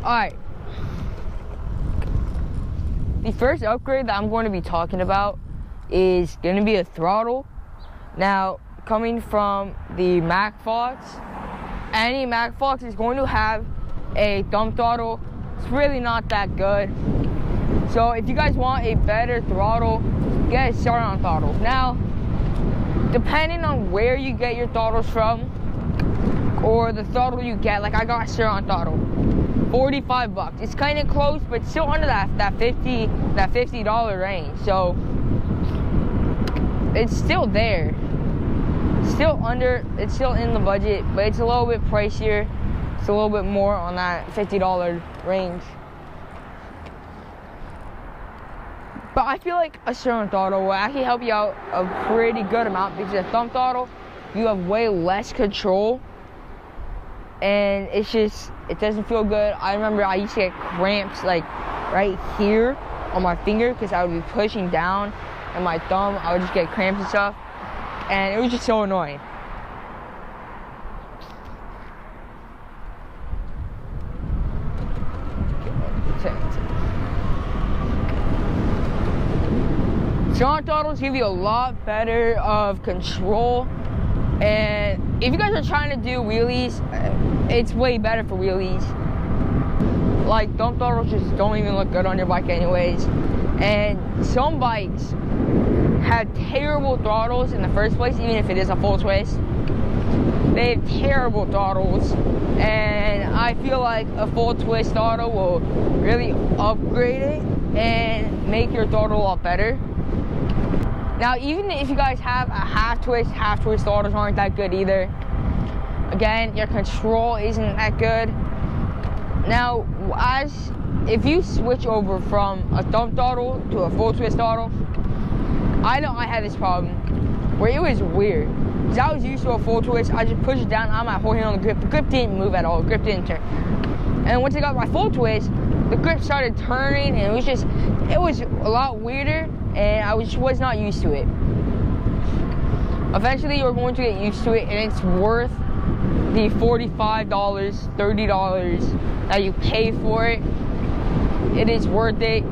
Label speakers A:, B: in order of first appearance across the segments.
A: Alright. The first upgrade that I'm going to be talking about is going to be a throttle. Now, coming from the Mac Fox, any Mac Fox is going to have a thumb throttle. It's really not that good. So if you guys want a better throttle, get a surround throttle. Now, depending on where you get your throttles from, or the throttle you get, like I got a surround throttle, $45. It's kind of close, but still under that $50 range. So it's still there. It's still in the budget, but it's a little bit pricier. It's a little bit more on that $50 range. But I feel like a surround throttle will actually help you out a pretty good amount, because a thumb throttle, you have way less control, and it doesn't feel good. I remember I used to get cramps like right here on my finger because I would be pushing down and my thumb, I would just get cramps and stuff, and it was just so annoying. Surround throttles give you a lot better of control, and if you guys are trying to do wheelies, it's way better for wheelies. Like, thumb throttles just don't even look good on your bike anyways, and some bikes have terrible throttles in the first place, even if it is a full twist. They have terrible throttles, and I feel like a full twist throttle will really upgrade it and make your throttle a lot better. Now, even if you guys have a half twist throttles aren't that good either. Again, your control isn't that good. Now, if you switch over from a thumb throttle to a full twist throttle, I know I had this problem where it was weird. Because I was used to a full twist, I just pushed it down, I had my whole hand on the grip. The grip didn't move at all, the grip didn't turn. And once I got my full twist, the grip started turning, and it was a lot weirder, and I was not used to it. Eventually, you're going to get used to it, and it's worth the $45, $30 that you pay for it. It is worth it.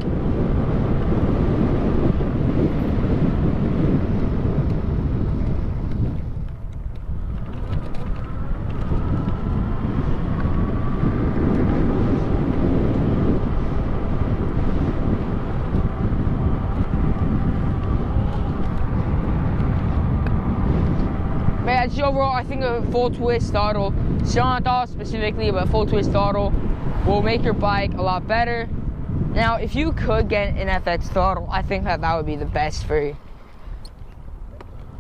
A: But overall, I think a full twist throttle, surround throttle specifically, but full twist throttle will make your bike a lot better. Now, if you could get an FX throttle, I think that would be the best for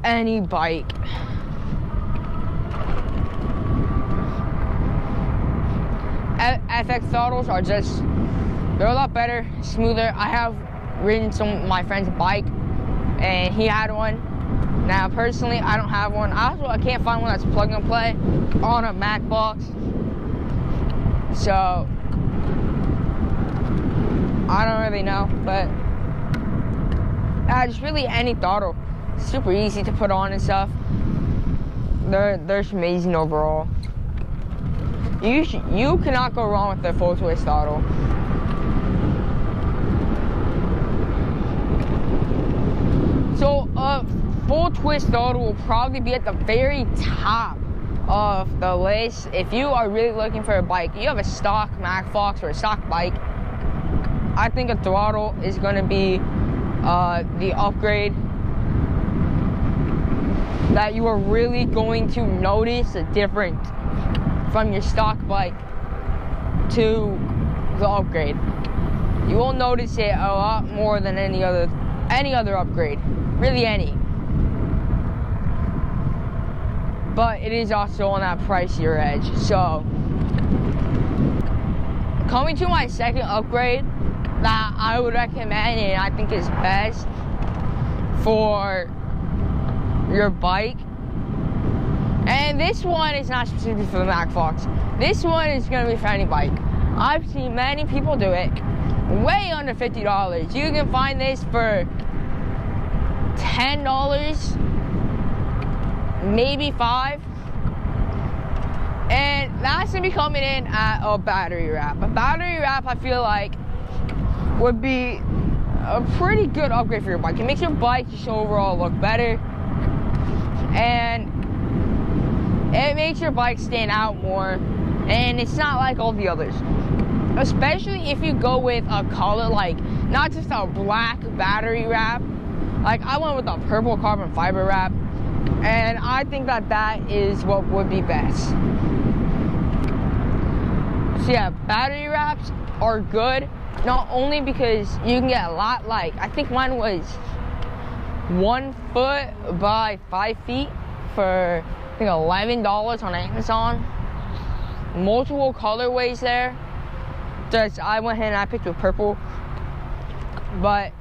A: any bike. FX throttles are they're a lot better, smoother. I have ridden some of my friend's bike, and he had one. Now, personally, I don't have one. I can't find one that's plug and play on a Mac box. So, I don't really know, but just really any throttle. Super easy to put on and stuff. They're amazing overall. You cannot go wrong with the full twist throttle. So, full twist throttle will probably be at the very top of the list. If you are really looking for a bike, you have a stock Mac Fox or a stock bike, I think a throttle is going to be the upgrade that you are really going to notice a difference from your stock bike to the upgrade. You will notice it a lot more than any other upgrade, really any. But it is also on that pricier edge. So, coming to my second upgrade that I would recommend and I think is best for your bike. And this one is not specifically for the Mac Fox. This one is going to be for any bike. I've seen many people do it way under $50. You can find this for $10, maybe $5. And that's gonna be coming in at a battery wrap. A battery wrap, I feel like, would be a pretty good upgrade for your bike. It makes your bike just overall look better, and it makes your bike stand out more, and it's not like all the others. Especially if you go with a color, like not just a black battery wrap. Like I went with a purple carbon fiber wrap, and I think that that is what would be best. So yeah, battery wraps are good, not only because you can get a lot, like I think mine was 1 foot by 5 feet for I think $11 on Amazon. Multiple colorways there. Just I went ahead and I picked with purple. But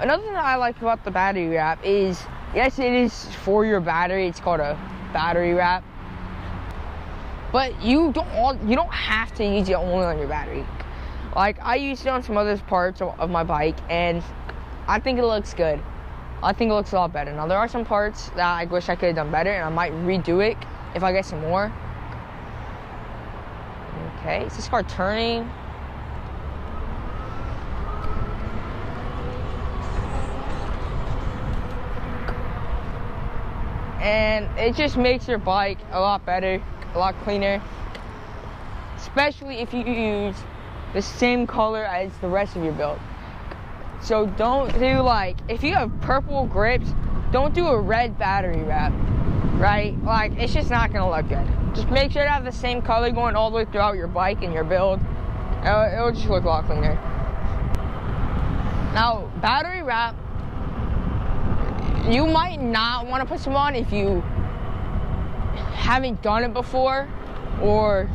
A: another thing that I like about the battery wrap is, yes, it is for your battery. It's called a battery wrap. But you don't have to use it only on your battery. Like I used it on some other parts of my bike, and I think it looks good. I think it looks a lot better. Now there are some parts that I wish I could have done better, and I might redo it if I get some more. Okay, is this car turning? And it just makes your bike a lot better, a lot cleaner. Especially if you use the same color as the rest of your build. So don't do like, if you have purple grips, don't do a red battery wrap, right? Like, it's just not gonna look good. Just make sure to have the same color going all the way throughout your bike and your build. It'll just look a lot cleaner. Now, battery wrap, you might not want to put some on if you haven't done it before, or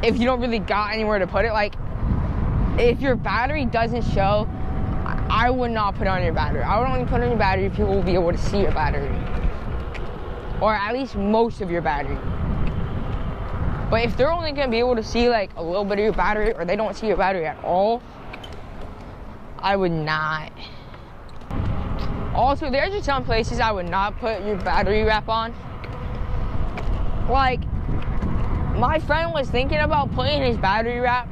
A: if you don't really got anywhere to put it. Like, if your battery doesn't show, I would not put on your battery. I would only put on your battery if people will be able to see your battery, or at least most of your battery. But if they're only gonna be able to see like a little bit of your battery, or they don't see your battery at all, I would not. Also, there's just some places I would not put your battery wrap on. Like, my friend was thinking about putting his battery wrap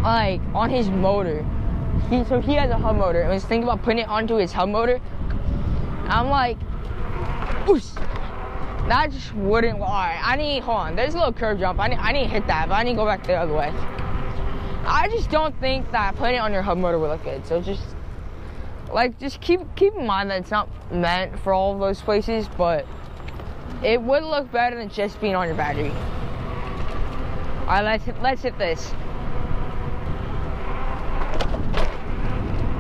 A: like on his motor. So he has a hub motor, and was thinking about putting it onto his hub motor. I'm like, oosh, that just wouldn't. All right, hold on. There's a little curb jump. I need to hit that, but I need to go back the other way. I just don't think that putting it on your hub motor would look good. So just keep in mind that it's not meant for all of those places, but it would look better than just being on your battery. All right, let's hit this.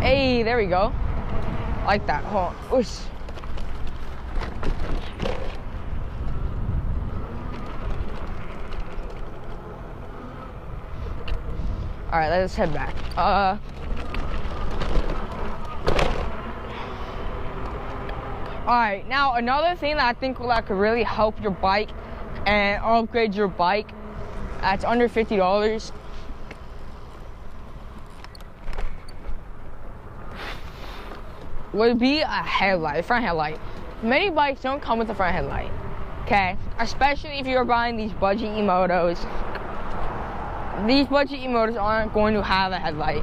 A: Hey, there we go. Like that. Hold on. Oosh. All right, let's head back. Alright, now another thing that I think that could really help your bike and upgrade your bike that's under $50 would be a headlight, a front headlight. Many bikes don't come with a front headlight, okay? Especially if you're buying these budget e-motos. These budget e-motos aren't going to have a headlight.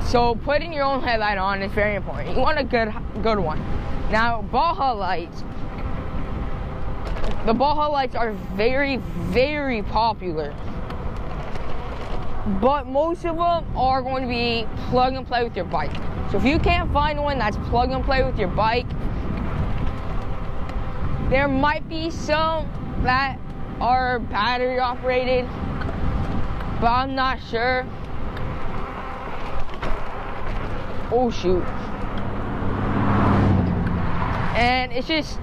A: So putting your own headlight on is very important. You want a good one. Now, Baja lights. The Baja lights are very, very popular. But most of them are going to be plug and play with your bike. So if you can't find one that's plug and play with your bike, there might be some that are battery operated, but I'm not sure. Oh shoot. And it's just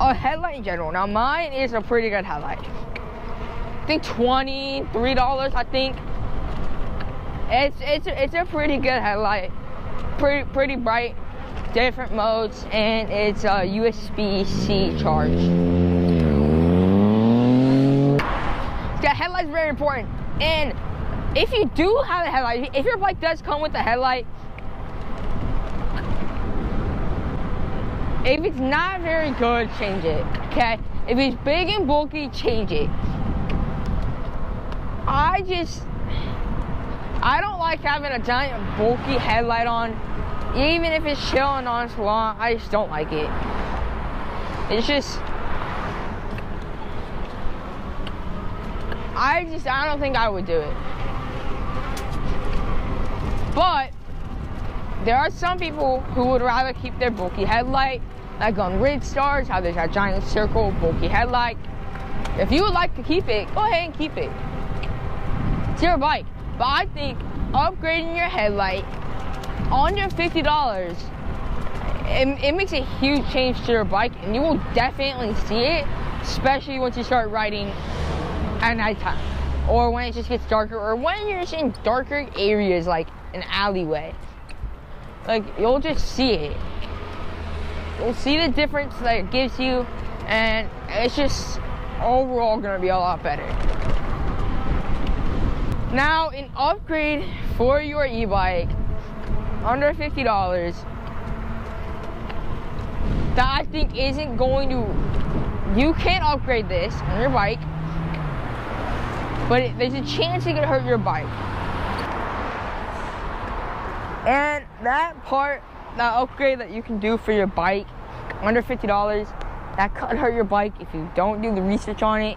A: a headlight in general. Now mine is a pretty good headlight. I think $23, I think. It's a pretty good headlight. Pretty bright, different modes, and it's a USB-C charge. Yeah, headlight's very important. And if you do have a headlight, if your bike does come with a headlight, If it's not very good, change it, okay? If it's big and bulky, change it. I don't like having a giant bulky headlight on. Even if it's chilling on salon, I just don't like it. It's just, I don't think I would do it. But there are some people who would rather keep their bulky headlight, like on Ridge Stars, how there's that giant circle bulky headlight. If you would like to keep it, go ahead and keep it. It's your bike. But I think upgrading your headlight under $50, it makes a huge change to your bike, and you will definitely see it, especially once you start riding at nighttime, or when it just gets darker, or when you're just in darker areas like an alleyway. Like, you'll just see it. You'll see the difference that it gives you, and it's just overall gonna be a lot better. Now, an upgrade for your e-bike under $50 that I think isn't going to, you can't upgrade this on your bike, but there's a chance it could hurt your bike. And that upgrade that you can do for your bike under $50 that could hurt your bike if you don't do the research on it,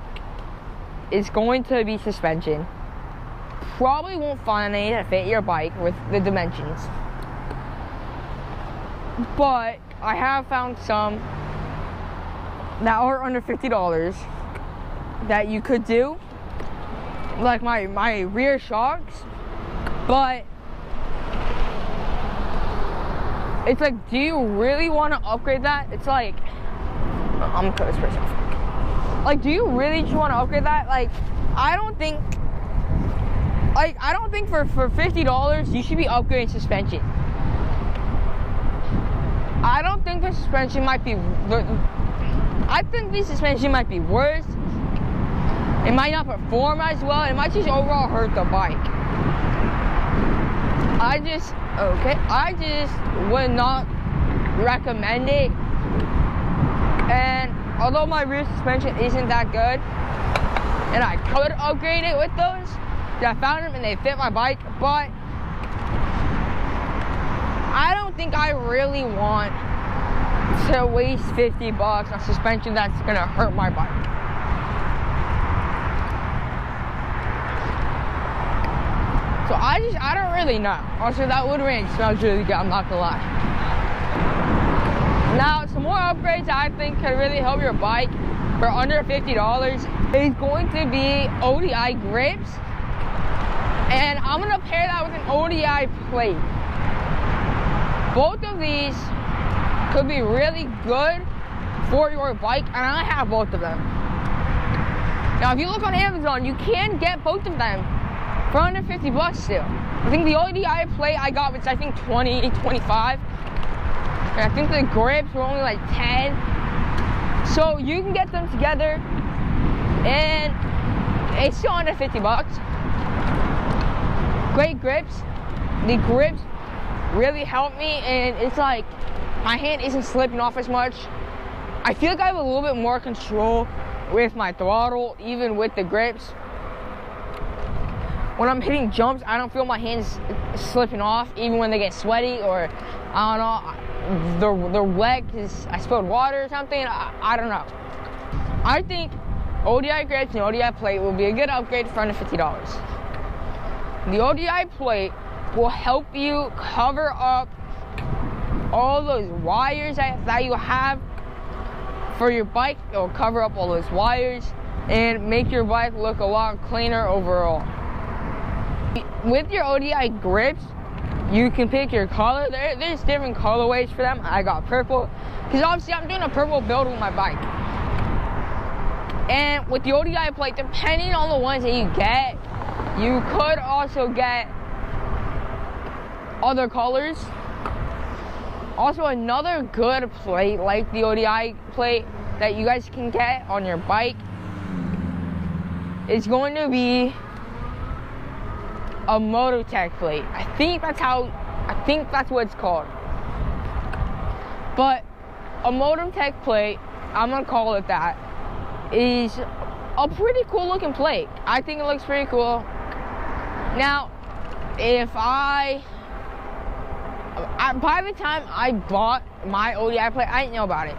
A: is going to be suspension. Probably won't find any that fit your bike with the dimensions, but I have found some that are under $50 that you could do, like my rear shocks. But it's like, do you really want to upgrade that? It's like, I'm gonna cut this person off. Like, do you really just want to upgrade that? Like, I don't think for $50 you should be upgrading suspension. I don't think the suspension might be, I think the suspension might be worse. It might not perform as well. It might just overall hurt the bike. I just would not recommend it. And although my rear suspension isn't that good, and I could upgrade it with those, I found them and they fit my bike, but I don't think I really want to waste $50 on suspension that's gonna hurt my bike. So I don't really know. Also, that wood range smells really good, I'm not gonna lie. Now, some more upgrades I think could really help your bike for under $50 is going to be ODI grips. And I'm gonna pair that with an ODI plate. Both of these could be really good for your bike, and I have both of them. Now, if you look on Amazon, you can get both of them for under $50 still. I think the ODI plate I got was, I think, $20, $25. And I think the grips were only like $10. So you can get them together, and it's still under $50. Great grips. The grips really help me, and it's like my hand isn't slipping off as much. I feel like I have a little bit more control with my throttle, even with the grips. When I'm hitting jumps, I don't feel my hands slipping off, even when they get sweaty, or I don't know, they're wet because I spilled water or something. I don't know. I think ODI grips and ODI plate will be a good upgrade for under $50. The ODI plate will help you cover up all those wires that you have for your bike. It will cover up all those wires and make your bike look a lot cleaner overall. With your ODI grips, you can pick your color. There's different colorways for them. I got purple, because obviously I'm doing a purple build with my bike. And with the ODI plate, depending on the ones that you get, you could also get other colors. Also, another good plate like the ODI plate that you guys can get on your bike is going to be a Mototech plate. I think that's what it's called. But a Motum Tech plate, I'm gonna call it that, is a pretty cool looking plate. I think it looks pretty cool. Now, if by the time I bought my ODI plate, I didn't know about it.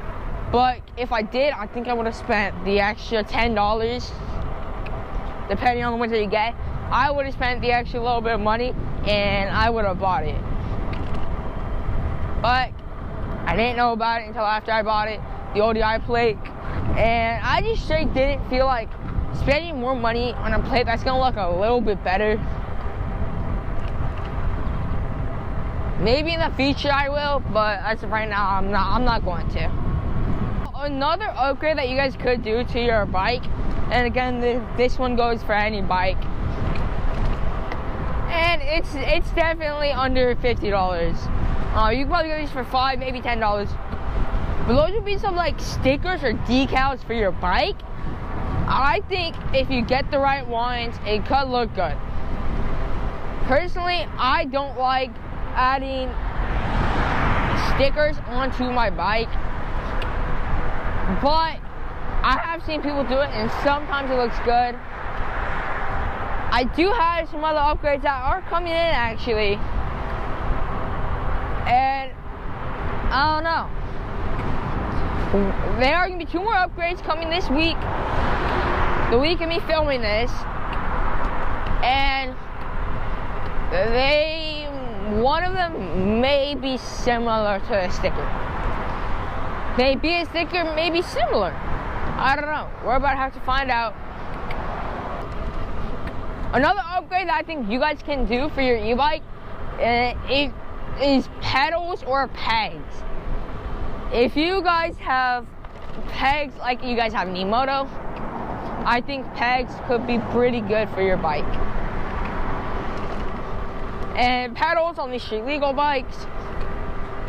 A: But if I did, I think I would have spent the extra $10, depending on the ones that you get. I would have spent the extra little bit of money, and I would have bought it. But I didn't know about it until after I bought it, the ODI plate. And I just straight didn't feel like spending more money on a plate that's gonna look a little bit better. Maybe in the future I will, but as of right now, I'm not going to. Another upgrade that you guys could do to your bike, and again, this one goes for any bike, and it's definitely under $50. You can probably get these for $5, maybe $10. But those would be some like stickers or decals for your bike. I think if you get the right ones, it could look good. Personally, I don't like adding stickers onto my bike, but I have seen people do it, and sometimes it looks good. I do have some other upgrades that are coming in actually, and I don't know. There are going to be 2 more upgrades coming this week, the week of me filming this, and one of them may be similar to a sticker. Maybe a sticker, maybe similar. I don't know. We're about to have to find out. Another upgrade that I think you guys can do for your e-bike is pedals or pegs. If you guys have pegs like you guys have an e-moto, I think pegs could be pretty good for your bike. And pedals on these street legal bikes,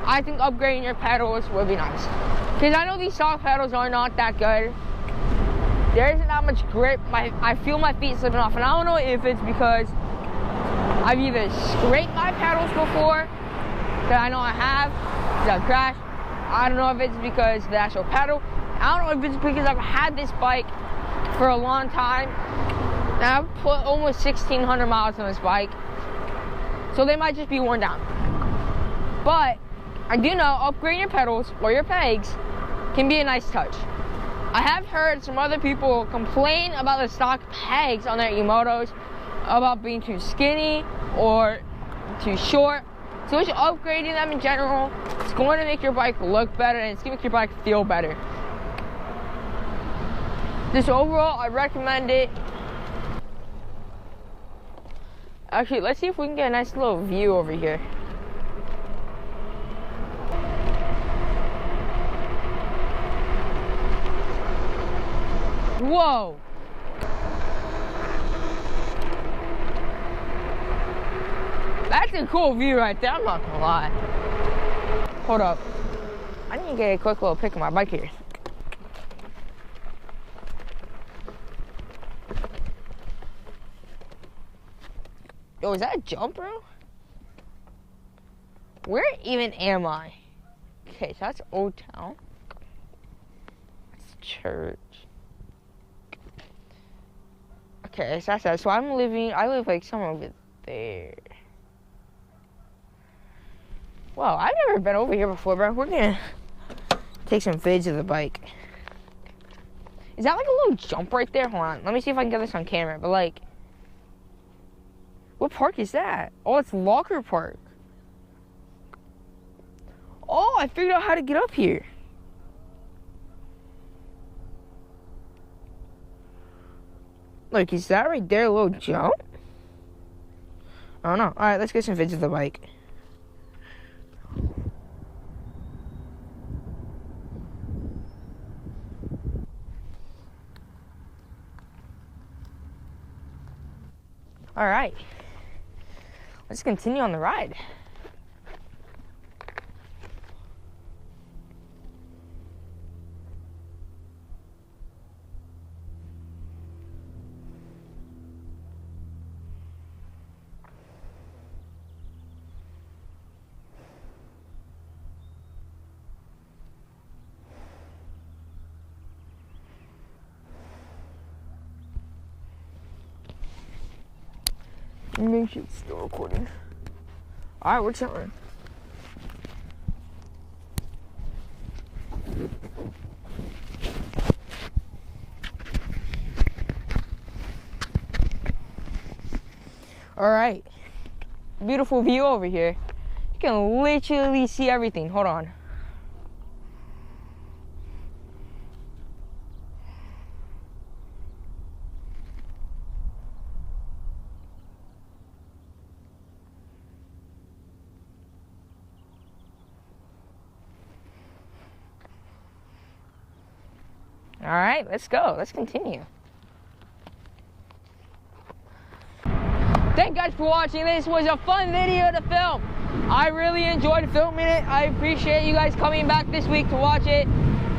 A: I think upgrading your pedals would be nice. Because I know these stock pedals are not that good. There isn't that much grip. I feel my feet slipping off, and I don't know if it's because I've either scraped my pedals before, that I know I have, because I've crashed. I don't know if it's because the actual pedal. I don't know if it's because I've had this bike for a long time. And I've put almost 1,600 miles on this bike. So they might just be worn down. But I do know upgrading your pedals or your pegs can be a nice touch. I have heard some other people complain about the stock pegs on their e-motos, about being too skinny or too short. So just upgrading them in general, it's going to make your bike look better, and it's going to make your bike feel better. Just overall, I recommend it. Actually, let's see if we can get a nice little view over here. Whoa! That's a cool view right there, I'm not gonna lie. Hold up. I need to get a quick little pic of my bike here. Yo, is that a jump, bro? Where even am I? Okay, so that's Old Town. That's church. Okay, so that's that. So I live like somewhere over there. Wow, I've never been over here before, bro. We're gonna take some vids of the bike. Is that like a little jump right there? Hold on, let me see if I can get this on camera. But like, what park is that? Oh, it's Locker Park. Oh, I figured out how to get up here. Look, is that right there a little jump? I don't know. Alright, let's get some vids of the bike. Alright. Let's continue on the ride. Make sure it's still recording. Alright, we're chilling. Alright. Beautiful view over here. You can literally see everything. Hold on. All right, let's go. Let's continue. Thank you guys for watching. This was a fun video to film. I really enjoyed filming it. I appreciate you guys coming back this week to watch it.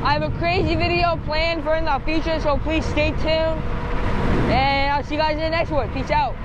A: I have a crazy video planned for in the future, so please stay tuned. And I'll see you guys in the next one. Peace out.